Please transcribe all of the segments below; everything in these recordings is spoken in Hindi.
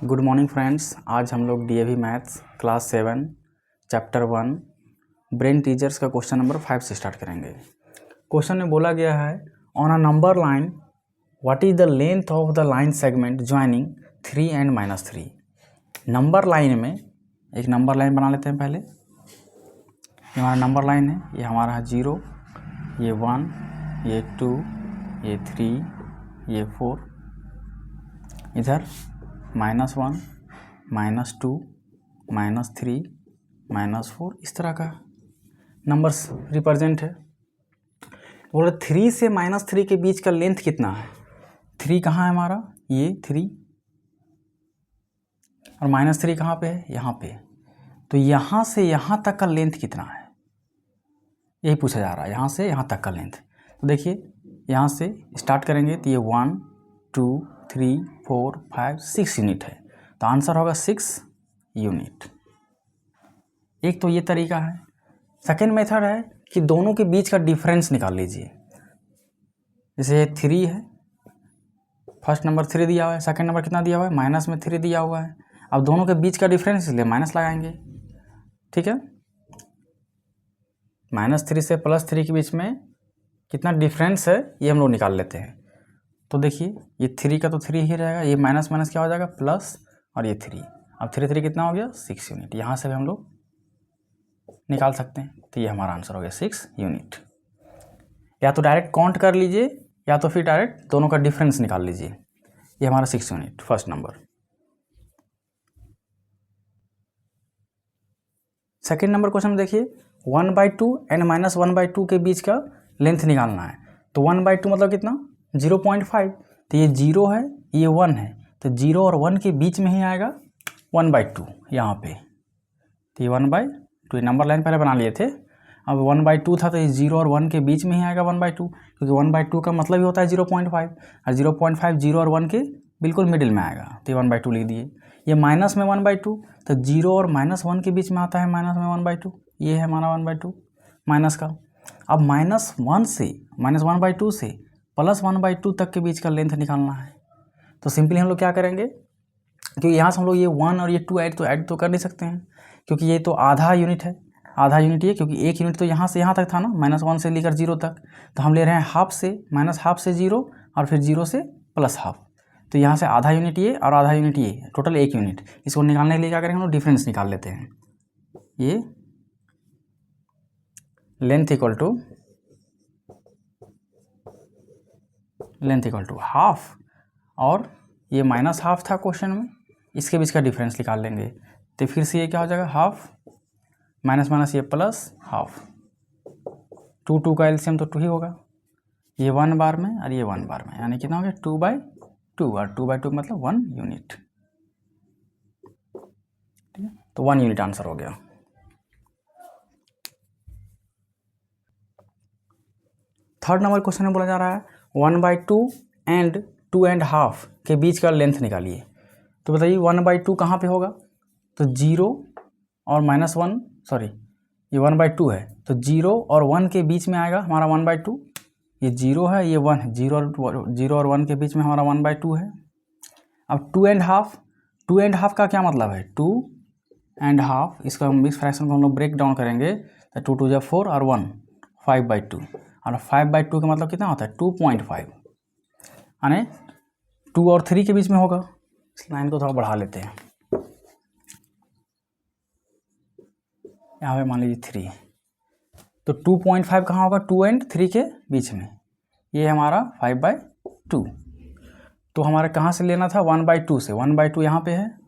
Good morning friends. आज हम लोग DAV maths class 7 chapter 1 brain teachers का क्वेश्चन नंबर 5 से स्टार्ट करेंगे। क्वेश्चन में बोला गया है on a number line what is the length of the line segment joining 3 and -3। Number line में एक नंबर लाइन बना लेते हैं। पहले ये हमारा नंबर लाइन है, ये हमारा है 0, ये 1, ये 2, ये 3, ये 4, इधर -1, -2, -3, -4, इस तरह का नंबर्स रिप्रेजेंट है। बोले 3 से -3 के बीच का लेंथ कितना है। 3 कहाँ है हमारा, ये 3, और -3 कहाँ पे है, यहाँ पे। तो यहाँ से यहाँ तक का लेंथ कितना है, यही पूछा जा रहा है, यहाँ से यहाँ तक का लेंथ। तो देखिए यहाँ से स्टार्ट करेंगे तो ये 1, 2, 3, 4, 5, 6 यूनिट है, तो आंसर होगा 6 यूनिट। एक तो ये तरीका है। सेकेंड मेथड है कि दोनों के बीच का डिफरेंस निकाल लीजिए। जैसे ये 3 है, फर्स्ट नंबर 3 दिया हुआ है, सेकेंड नंबर कितना दिया हुआ है, -3 दिया हुआ है। अब दोनों के बीच का डिफरेंस इसलिए माइनस लगाएंगे, ठीक है। -3 से +3 के बीच में कितना डिफरेंस है ये हम लोग निकाल लेते हैं। तो देखिए ये 3 का तो 3 ही रहेगा, ये माइनस माइनस क्या हो जाएगा प्लस, और ये 3। अब 3 कितना हो गया 6 यूनिट। यहाँ से भी हम लोग निकाल सकते हैं, तो ये हमारा आंसर हो गया 6 यूनिट। या तो डायरेक्ट काउंट कर लीजिए या तो फिर डायरेक्ट दोनों का डिफरेंस निकाल लीजिए। ये हमारा 6 unit first number. Second number question में देखिए 1/2 एंड -1/2 के बीच का लेंथ निकालना है। तो 1/2 मतलब कितना 0.5। तो ये 0 है, ये 1 है, तो 0 और 1 के बीच में ही आएगा 1/2 यहाँ पे। तो ये 1/2 नंबर लाइन पहले बना लिए थे। अब 1/2 था तो ये 0 और 1 के बीच में ही आएगा 1/2, क्योंकि 1/2 का मतलब ही होता है 0.5, और 0.5 0 और 1 के बिल्कुल मिडिल में आएगा, तो ये 1/2 लिख दिए। ये माइनस में 1/2, तो 0 और -1 के बीच में आता है माइनस में 1/2, ये है हमारा 1/2 माइनस का। अब -1 से -1/2 से +1/2 तक के बीच का लेंथ निकालना है। तो सिंपली हम लोग क्या करेंगे, क्योंकि यहाँ से हम लोग ये 1 और ये 2 ऐड तो कर नहीं सकते हैं, क्योंकि ये तो आधा यूनिट है, आधा यूनिट ये, क्योंकि 1 यूनिट तो यहाँ से यहाँ तक था ना, -1 से लेकर 0 तक। तो हम ले रहे हैं हाफ से -हाफ से 0, और फिर 0 से +हाफ। तो यहाँ से आधा यूनिट ये और आधा यूनिट ये, टोटल 1 यूनिट। इसको निकालने के लिए क्या करेंगे हम लोग, डिफरेंस निकाल लेते हैं। ये लेंथ इक्वल टू हाफ, और ये -हाफ था क्वेश्चन में, इसके बीच का डिफरेंस निकाल लेंगे। तो फिर से ये क्या हो जाएगा, हाफ माइनस माइनस ये प्लस हाफ। 2 का एलसीएम तो 2 ही होगा, ये 1 बार में और ये 1 बार में, यानी कितना हो गया 2/2, और 2/2 मतलब 1 यूनिट, ठीक है। तो 1 यूनिट आंसर हो गया। थर्ड नंबर क्वेश्चन में बोला जा रहा है 1/2 एंड 2.5 के बीच का लेंथ निकालिए। तो बताइए 1/2 कहाँ पे होगा, तो 0 और -1, सॉरी ये 1/2 है, तो 0 और 1 के बीच में आएगा हमारा 1/2। ये 0 है, ये 1 है, 0 और 1 के बीच में हमारा 1/2 है। अब 2.5 का क्या मतलब है, 2.5, इसका मिक्स फ्रैक्शन को हम लोग ब्रेक डाउन करेंगे, तो 2 2 4 और 1 5/2, और 5/2 का मतलब कितना होता है 2.5, यानी 2 और 3 के बीच में होगा। इस लाइन को थोड़ा बढ़ा लेते हैं, यहाँ पे मान लीजिए 3, तो 2.5 कहाँ होगा, 2 और 3 के बीच में, ये हमारा 5/2। तो हमारे कहाँ से लेना था, 1/2 से, 1/2 यहाँ पे है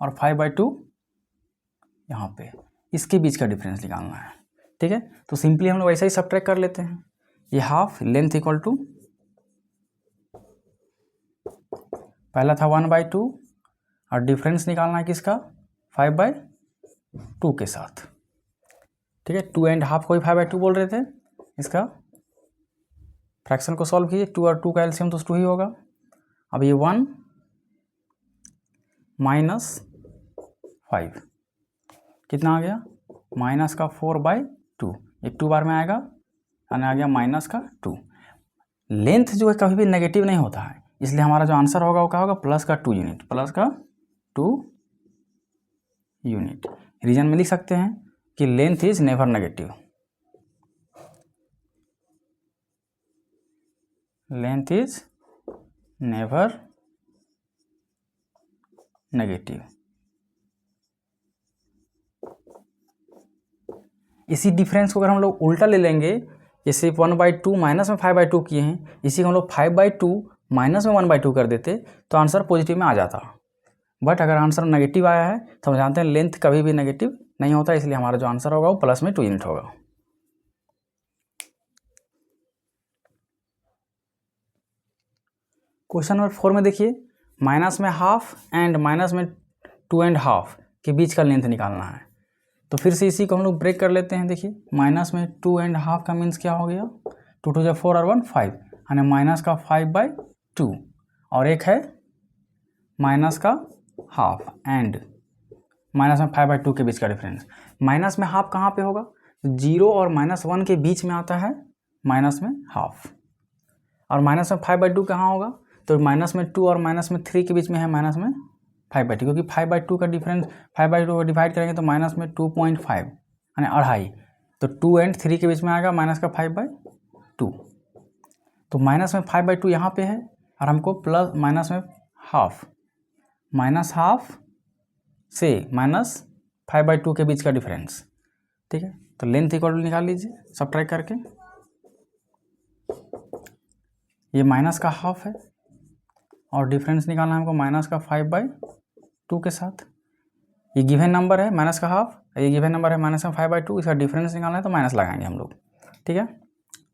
और 5/2 यहाँ पे, इसके बीच का डिफरेंस निकालना है, ठीक है। तो सिंपली हम लोग ऐसा ही सब्ट्रैक्ट कर लेते हैं। ये हाफ लेंथ इक्वल टू, पहला था 1/2 और डिफरेंस निकालना है किसका, 5/2 के साथ, ठीक है। 2.5 को ही 5/2 बोल रहे थे, इसका फ्रैक्शन को सॉल्व कीजिए, 2 और 2 का एलसीएम तो 2 ही होगा। अब ये 1 -5 कितना आ गया, माइनस का 4/2, ये 2 बार में आएगा, यानी आ गया -2। लेंथ जो है कभी भी नेगेटिव नहीं होता है, इसलिए हमारा जो आंसर होगा वो क्या होगा, +2 यूनिट, +2 2 यूनिट। रीजन में लिख सकते हैं कि length is never negative, length is never negative. इसी डिफरेंस को अगर हम लोग उल्टा ले लेंगे, जैसे 1/2 माइनस में 5/2 किए हैं, इसी को हम लोग 5/2 माइनस में 1/2 कर देते तो आंसर पॉजिटिव में आ जाता। बट अगर आंसर नेगेटिव आया है तो हम जानते हैं लेंथ कभी भी नेगेटिव नहीं होता, इसलिए हमारा जो आंसर होगा वो प्लस में 2 यूनिट होगा। क्वेश्चन नंबर 4 में देखिए, माइनस में हाफ एंड माइनस में 2.5 के बीच का लेंथ निकालना है। तो फिर से इसी को हम लोग ब्रेक कर लेते हैं। देखिए माइनस में 2.5 का मीन्स क्या हो गया, 2 2 4 और 1 5, यानी माइनस का 5/2, और एक है माइनस का हाफ एंड माइनस में 5/2 के बीच का डिफरेंस। माइनस में हाफ कहाँ पे होगा, 0 और -1 के बीच में आता है माइनस में हाफ, और माइनस में 5/2 कहाँ होगा, तो माइनस में 2 और माइनस में 3 के बीच में है माइनस में 5/2, क्योंकि 5/2 का डिफरेंस 5/2 को डिवाइड करेंगे तो माइनस में 2.5 यानी 2.5, तो 2 एंड 3 के बीच में आएगा माइनस का 5/2। तो माइनस में 5/2 यहाँ पे है, और हमको प्लस माइनस में हाफ, माइनस हाफ से माइनस 5/2 के बीच का डिफरेंस। ठीक है, तो लेंथ इक्वल निकाल लीजिए सब्ट्रैक्ट करके। ये माइनस का हाफ है और डिफरेंस निकालना है हमको माइनस का 5/2 के साथ। ये गिवन नंबर है माइनस का हाफ, ये गिवन नंबर है माइनस का 5/2, इसका डिफरेंस निकालना है तो माइनस लगाएंगे हम लोग। ठीक है,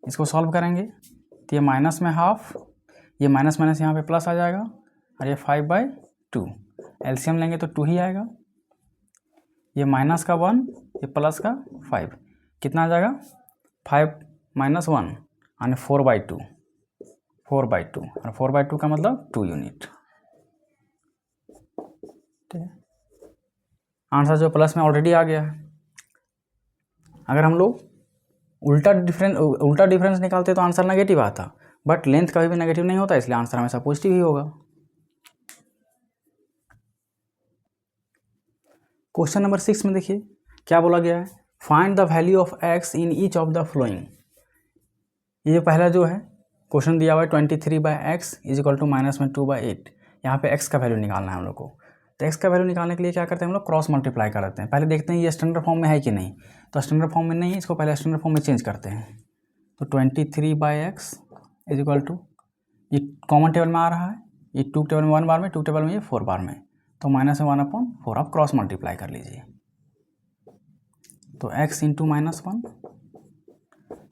इसको सॉल्व करेंगे तो ये माइनस में हाफ, ये माइनस माइनस यहाँ पे प्लस आ जाएगा, और ये 5/2, एलसीएम लेंगे तो 2 ही आएगा। ये माइनस का 1, ये प्लस का 5, कितना आ जाएगा, 5 - 1 यानी 4/2, 4/2, और 4/2 का मतलब 2 यूनिट। ठीक है, आंसर जो प्लस में ऑलरेडी आ गया है। अगर हम लोग उल्टा डिफरेंस निकालते तो आंसर नेगेटिव आता, बट लेंथ कभी भी नेगेटिव नहीं होता, इसलिए आंसर हमेशा पॉजिटिव ही होगा। क्वेश्चन नंबर 6 में देखिए क्या बोला गया है, find the value of x in each of the flowing. ये पहला जो है क्वेश्चन दिया हुआ है 23/x इज इक्वल टू -2/8। यहाँ पे x का वैल्यू निकालना है हम लोग को। तो x का वैल्यू निकालने के लिए क्या करते हैं हम लोग, क्रॉस मल्टीप्लाई कर लेते हैं। पहले देखते हैं ये स्टैंडर्ड फॉर्म में है कि नहीं, तो स्टैंडर्ड फॉर्म में नहीं है, इसको पहले स्टैंडर्ड फॉर्म में चेंज करते हैं। तो 23/x इज इक्वल टू, ये कॉमन टेबल में आ रहा है, ये 2 टेबल में 1 बार में, 2 टेबल में ये 4 बार में, तो -1/4 आप क्रॉस मल्टीप्लाई कर लीजिए। तो x into -1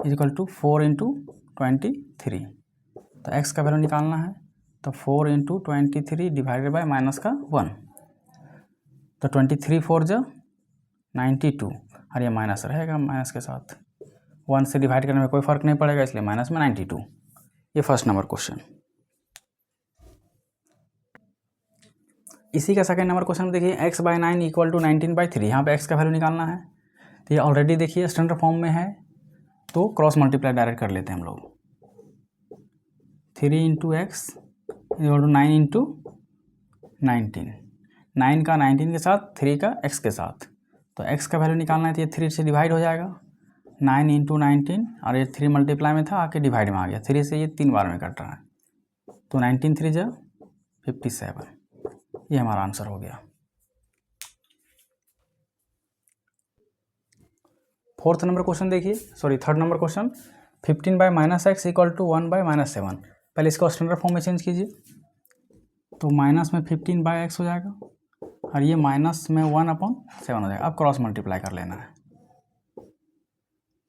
is equal to 4 into 23। तो x का वैल्यू निकालना है, तो 4 इंटू 23 डिवाइडेड बाई माइनस का 1, तो 23 4 जो 92, और ये माइनस रहेगा माइनस के साथ, 1 से डिवाइड करने में कोई फर्क नहीं पड़ेगा, इसलिए माइनस में 92। ये फर्स्ट नंबर क्वेश्चन। इसी का सेकंड नंबर क्वेश्चन देखिए, x/9 इक्वल टू 19/3। यहाँ पे x का वैल्यू निकालना है, तो ये ऑलरेडी देखिए स्टैंडर्ड फॉर्म में है, तो क्रॉस मल्टीप्लाई डायरेक्ट कर लेते हैं हम लोग। 3 into x equal to 9 into 19, 9 का 19 के साथ, 3 का x के साथ। तो x का वैल्यू निकालना है तो ये 3 से डिवाइड हो जाएगा, 9 इंटू 19, और ये 3 मल्टीप्लाई में था आके डिवाइड में आ गया, 3 से ये 3 बार में कट रहा है, तो 19 3 जा 57। ये हमारा आंसर हो गया। फोर्थ नंबर क्वेश्चन देखिए, sorry third number question, 15/-x equal to 1/-7। पहले इसको स्टैंडर्ड फॉर्म में चेंज कीजिए, तो माइनस में 15/x हो जाएगा, और ये माइनस में 1/7 हो जाएगा। अब क्रॉस मल्टीप्लाई कर लेना है,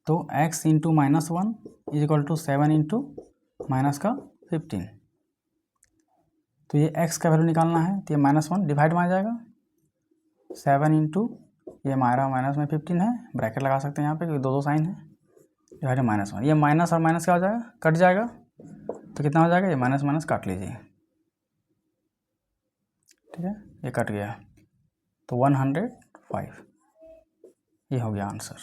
तो x into -1 is equal to 7 into minus का 15। तो ये x का वैल्यू निकालना है, तो ये -1 डिवाइड में आ जाएगा, 7 इंटू ये हमारा माइनस में 15 है, ब्रैकेट लगा सकते हैं यहाँ पे क्योंकि दो साइन है, डिवाइड -1। ये माइनस और माइनस क्या हो जाएगा, कट जाएगा, तो कितना हो जाएगा, ये माइनस माइनस काट लीजिए। ठीक है, ये कट गया, तो 105। ये हो गया आंसर।